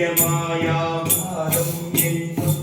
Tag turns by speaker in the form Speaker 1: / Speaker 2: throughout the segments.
Speaker 1: மாயாவாரம் என்னும்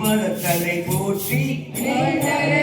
Speaker 1: மலர்களை போற்றி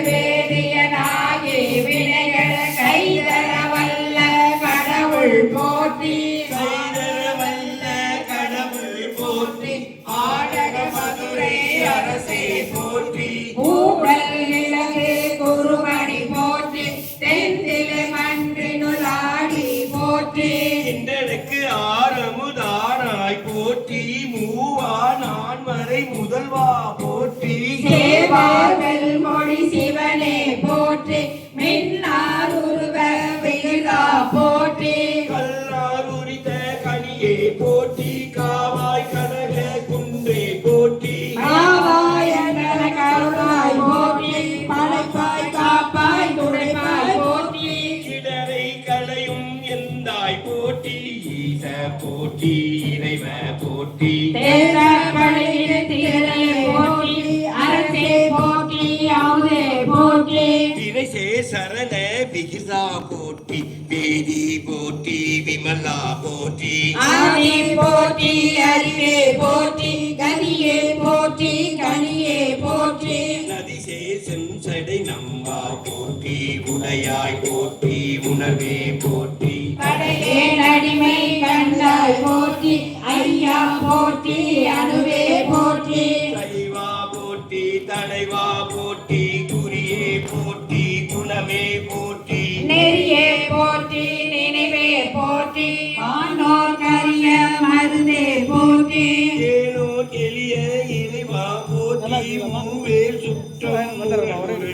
Speaker 2: வேதியனாகி வினைகள் கைதர வல்ல கடவுள் போற்றி
Speaker 1: கைதரவல்ல கடவுள் போற்றி ஆடக மதுரை அரசே போற்றி
Speaker 2: ஊழல் நிலகு குருமணி போற்றி தென்திலை மன்றினுளாடி போற்றி
Speaker 1: இன்றனுக்கு ஆரமுதானாய் போற்றி மூவா நான்மறை முதல்வா போற்றி
Speaker 2: சேவார்கள் மொழி சிவனே போற்றி மின்னார் உருவ விருதா போற்றி
Speaker 1: கல்லார் உரித்த கனியே போற்றி காவாய் கனக குன்றே போற்றி
Speaker 2: ஆவாய் அனல கருளாய் போற்றி படைப்பாய் காப்பாய் துடைப்பாய் போற்றி
Speaker 1: இடரை களையும் எந்தாய் போற்றி ஈச போற்றி இறைவ போற்றி
Speaker 2: தேர படையிட திரை போற்றி அரசே போற்றி அமுதே போற்றி
Speaker 1: திரைசே சரண விகிதா போற்றி வேதி போற்றி விமலா போற்றி
Speaker 2: ஆதி போற்றி அறிவே போற்றி கனியே போற்றி கனியே போற்றி
Speaker 1: நதிசே செஞ்சடை நம்பா போற்றி உடையாய் போற்றி உணர்வே போற்றி
Speaker 2: படையே நடிமை கண்டாய் போற்றி ஐயா போற்றி அணுவே போற்றி
Speaker 1: தலைவா போற்றி தலைவா போற்றி குறியே போற்றி குணமே போற்றி
Speaker 2: நெறியே போற்றி நினைவே போற்றி ஆனோர் கரிய மருதே போற்றி
Speaker 1: ஏனோ எளிய இறைவா போற்றி மூவேல் சுற்றம்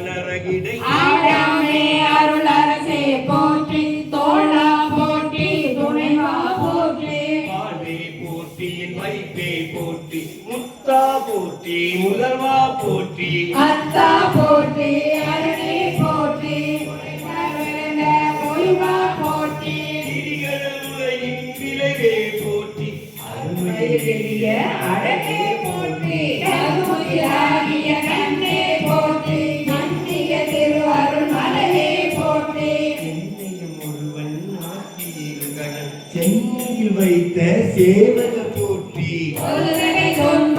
Speaker 1: நரகிடை
Speaker 2: ஆடாமே அருள் அரசே போற்றி தோழா போற்றி துணைவா போற்றி
Speaker 1: வாழ்வே போற்றி வைப்பே போற்றி முத்தா போற்றி முதல்வா போற்றி
Speaker 2: அத்தா போற்றி அரணே போற்றி பொய்வா போற்றி
Speaker 1: திரிகளுரையின் விளைவே போற்றி அருமை
Speaker 2: எளிய அழகே போற்றி அருமையாகிய கண்ணே போற்றி நந்திய திரு அருள் மலையே போற்றி
Speaker 1: என்னையும் ஒருவன் நாட்டியிருந்தன சென்னையில் வைத்த சேவக போற்றி
Speaker 2: ஒரு சொன்ன